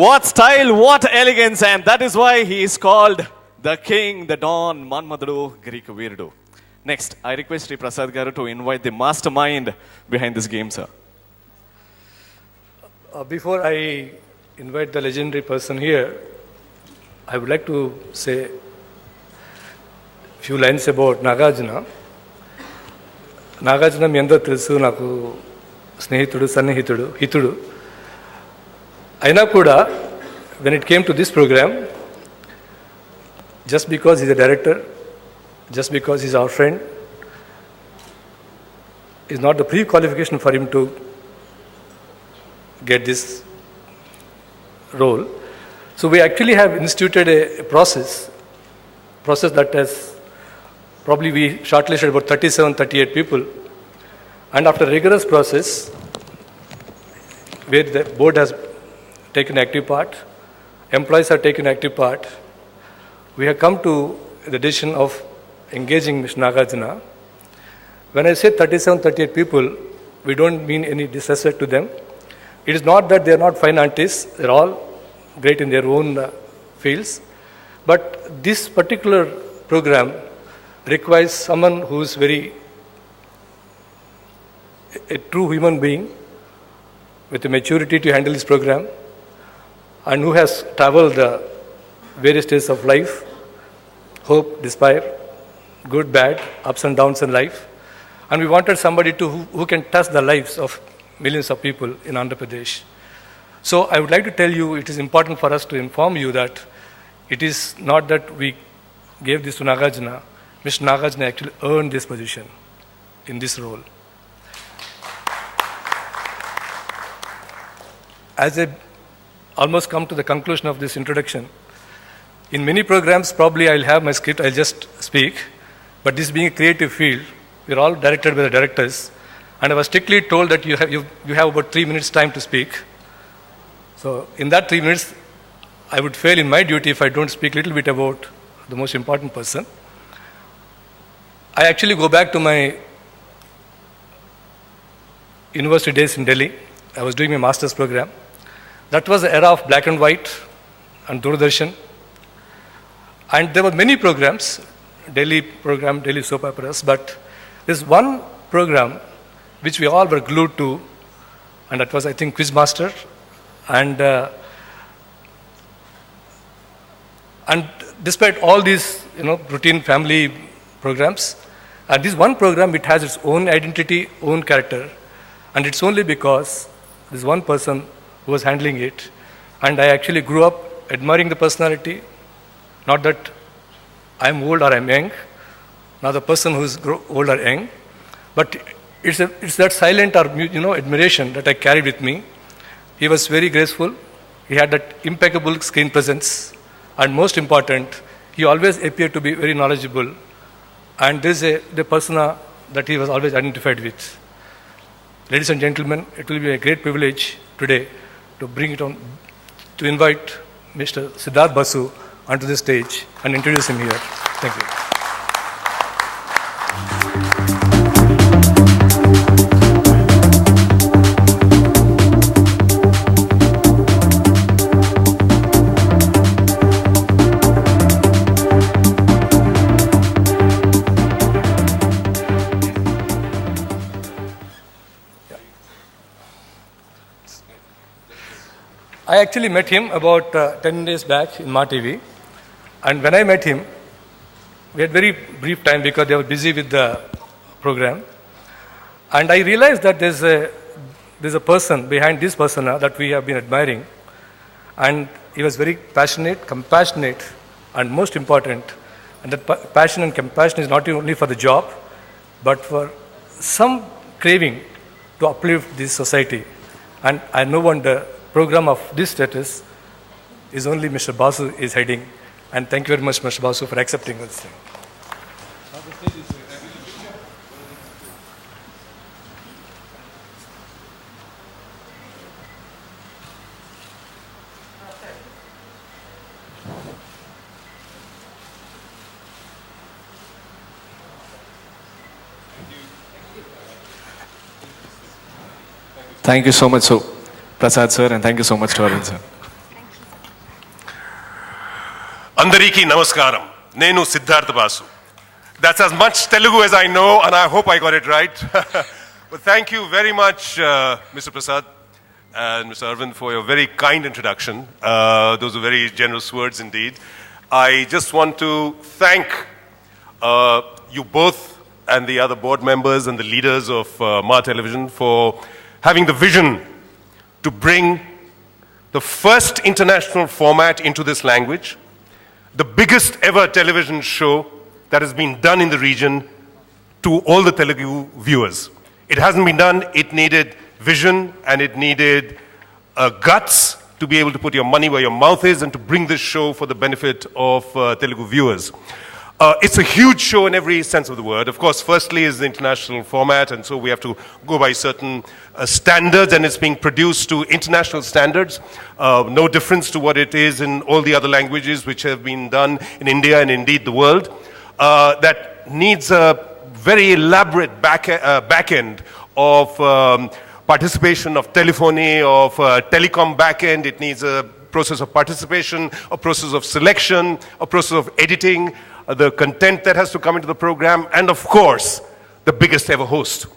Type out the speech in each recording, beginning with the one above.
What style, what elegance, and that is why he is called the king, the don, Manmadudu, Greek Veerudu. Next, I request Sri Prasad Garu to invite the mastermind behind this game, sir. Before I invite the legendary person here, I would like to say a few lines about Nagarjuna. Nagarjuna మీ అందరూ తెలుసు, నాకు స్నేహితుడు, సన్నిహితుడు, హితుడు. అయినా కూడా when it came to this program, just because he's a director, just because he's our friend, is not the pre-qualification for him to get this role. So we actually have instituted a process that has probably we shortlisted about 37, 38 people. And after a rigorous process, where the board has taken active part, employees have taken active part, we have come to the decision of engaging Mr. Nagarjuna. When I say 37, 38 people, we don't mean any disrespect to them. It is not that they are not fine artists, they're all great in their own fields. But this particular program requires someone who is a true human being with the maturity to handle this program and who has traveled the various stages of life, hope, despair, good, bad, ups and downs in life. And we wanted somebody who can touch the lives of millions of people in Andhra Pradesh. So I would like to tell you, it is important for us to inform you that it is not that we gave this to Nagarjuna. Mr. Nagarjuna actually earned this position in this role. As I almost come to the conclusion of this introduction, in many programs probably I'll have my script, I'll just speak, but this being a creative field, we're all directed by the directors, and I was strictly told that you have about 3 minutes time to speak. So in that 3 minutes, I would fail in my duty if I don't speak a little bit about the most important person. I actually go back to my university days in Delhi. I was doing my master's program. That was the era of black and white and Doordarshan. And there were many programs, Delhi program, Delhi soap operas, but there's one program which we all were glued to, and that was, I think, Quizmaster. And despite all these, routine family programs, this one program, it has its own identity, own character, and it's only because there's one person who was handling it, and I actually grew up admiring the personality, not that I'm old or I'm young, not the person who's old or young, but it's that silent or admiration that I carried with me. He was very graceful, he had that impeccable screen presence, and most important, he always appeared to be very knowledgeable. And this is the persona that he was always identified with. Ladies and gentlemen, it will be a great privilege today to bring it on, to invite Mr. Siddharth Basu onto the stage and introduce him here. Thank you. I actually met him about 10 days back in Ma TV, and when I met him, we had very brief time because they were busy with the program, and I realized that there's a person behind this persona that we have been admiring, and he was very passionate, compassionate, and most important, and that passion and compassion is not only for the job, but for some craving to uplift this society. And I no wonder program of this status is only Mr. Basu is heading. And thank you very much, Mr. Basu, for accepting this thing. Thank you so much, Prasad sir, and thank you so much to Arvind sir. Thank you. Andariki Namaskaram. Nenu Siddhartha Basu. That's as much Telugu as I know, and I hope I got it right. But thank you very much, Mr. Prasad and Mr. Arvind, for your very kind introduction. Those are very generous words indeed. I just want to thank you both and the other board members and the leaders of Ma Television for having the vision to bring the first international format into this language, the biggest ever television show that has been done in the region to all the Telugu viewers. It hasn't been done, it needed vision and it needed guts to be able to put your money where your mouth is and to bring this show for the benefit of Telugu viewers. It's a huge show in every sense of the word. Of course, firstly is the international format, and so we have to go by certain standards, and it's being produced to international standards. No difference to what it is in all the other languages which have been done in India and indeed the world. That needs a very elaborate back end of participation of telephony, of telecom back end. It needs a process of participation, a process of selection, a process of editing, the content that has to come into the program, and of course, the biggest ever host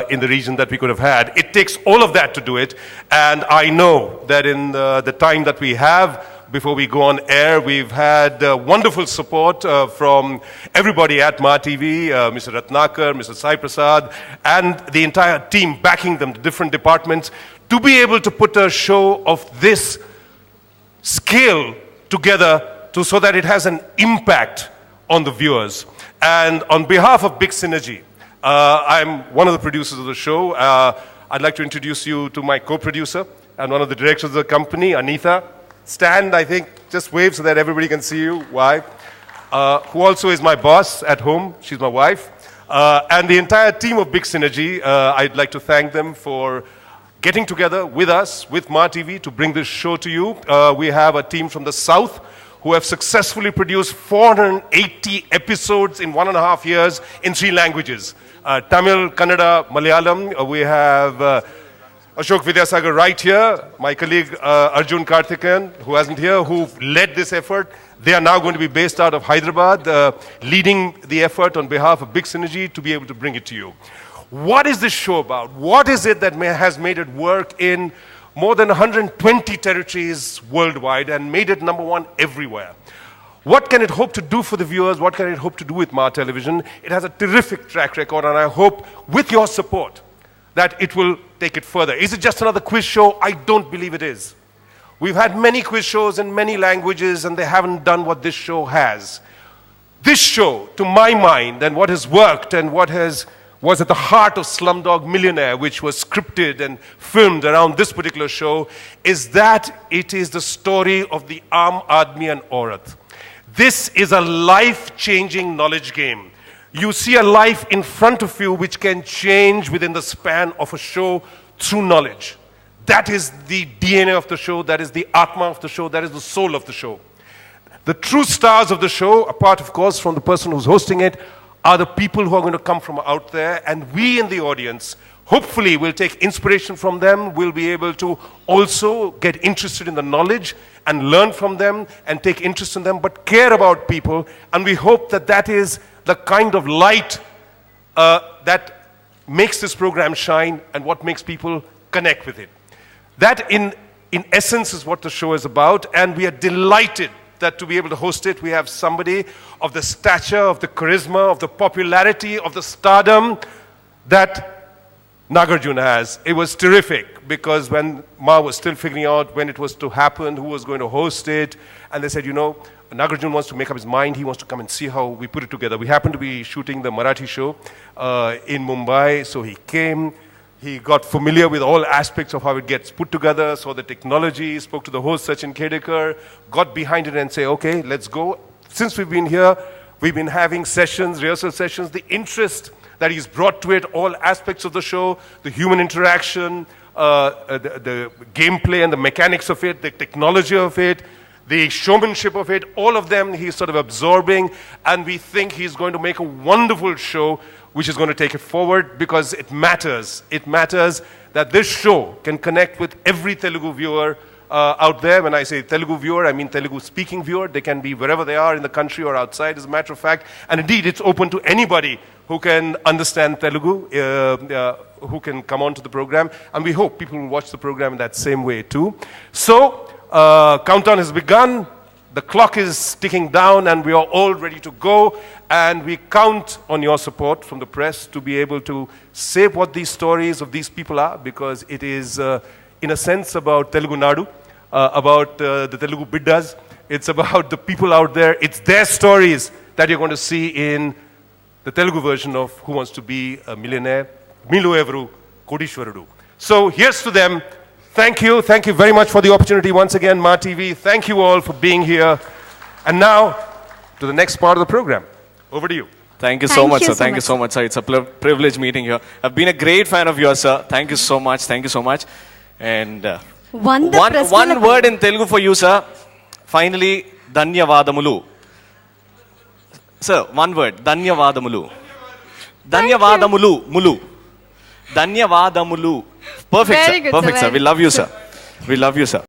in the region that we could have had. It takes all of that to do it, and I know that in the time that we have before we go on air, we've had wonderful support from everybody at Ma TV, Mr. Ratnakar, Mr. Sai Prasad, and the entire team backing them, the different departments, to be able to put a show of this scale together so that it has an impact on the viewers. And on behalf of Big Synergy, I'm one of the producers of the show. I'd like to introduce you to my co-producer and one of the directors of the company, Anitha. Stand, I think, just wave so that everybody can see you, wife. Who also is my boss at home. She's my wife. And the entire team of Big Synergy, I'd like to thank them for getting together with us, with Ma TV, to bring this show to you. We have a team from the South who have successfully produced 480 episodes in 1.5 years in 3 languages. Tamil, Kannada, Malayalam. We have Ashok Vidyasagar right here, my colleague Arjun Karthikeyan, who wasn't here, who led this effort. They are now going to be based out of Hyderabad, leading the effort on behalf of Big Synergy to be able to bring it to you. What is this show about? What is it that has made it work in more than 120 territories worldwide and made it #1 everywhere? What can it hope to do for the viewers? What can it hope to do with Ma Television? It has a terrific track record, and I hope with your support that it will take it further. Is it just another quiz show? I don't believe it is. We've had many quiz shows in many languages, and they haven't done what this show has. This show, to my mind, and what has worked and what was at the heart of Slumdog Millionaire, which was scripted and filmed around this particular show, is that it is the story of the Aam Aadmi and Aurat. This is a life-changing knowledge game. You see a life in front of you which can change within the span of a show through knowledge. That is the DNA of the show, that is the Atma of the show, that is the soul of the show. The true stars of the show, apart of course from the person who's hosting it, are the people who are going to come from out there, and we in the audience hopefully will take inspiration from them. We'll be able to also get interested in the knowledge and learn from them and take interest in them, but care about people, and we hope that that is the kind of light that makes this program shine and what makes people connect with it. That in essence is what the show is about, and we are delighted that to be able to host it, we have somebody of the stature, of the charisma, of the popularity, of the stardom that Nagarjuna has. It was terrific because when Ma was still figuring out when it was to happen, who was going to host it, and they said, you know, Nagarjuna wants to make up his mind, he wants to come and see how we put it together. We happened to be shooting the Marathi show in Mumbai, so he came. He got familiar with all aspects of how it gets put together, saw the technology, spoke to the host, Sachin Khedekar, got behind it and say, okay, let's go. Since we've been here, we've been having sessions, rehearsal sessions, the interest that he's brought to it, all aspects of the show, the human interaction, the gameplay and the mechanics of it, the technology of it, the showmanship of it, all of them he's sort of absorbing, and we think he's going to make a wonderful show which is going to take it forward because it matters. It matters that this show can connect with every Telugu viewer out there. When I say Telugu viewer, I mean Telugu speaking viewer. They can be wherever they are in the country or outside, as a matter of fact. And indeed, it's open to anybody who can understand Telugu, who can come on to the program. And we hope people will watch the program in that same way too. So, countdown has begun. The clock is ticking down and we are all ready to go. And we count on your support from the press to be able to say what these stories of these people are, because it is, in a sense, about Telugu Nadu, about the Telugu Biddas. It's about the people out there. It's their stories that you're going to see in the Telugu version of Who Wants to Be a Millionaire, Milu Evru Kodishwarudu. So here's to them. Thank you very much for the opportunity once again, Ma TV. Thank you all for being here. And now, to the next part of the program. Over to you. Thank you so much, sir. Thank you so much, sir. It's a privilege meeting here. I've been a great fan of yours, sir. Thank you so much. Thank you so much. And one word in Telugu for you, sir. Finally, Dhanyavadamulu. Sir, one word. Dhanyavadamulu. Dhanyavadamulu. Mulu. Dhanyavadamulu. Perfect, sir. Perfect, sir. We love you, sir. We love you, sir.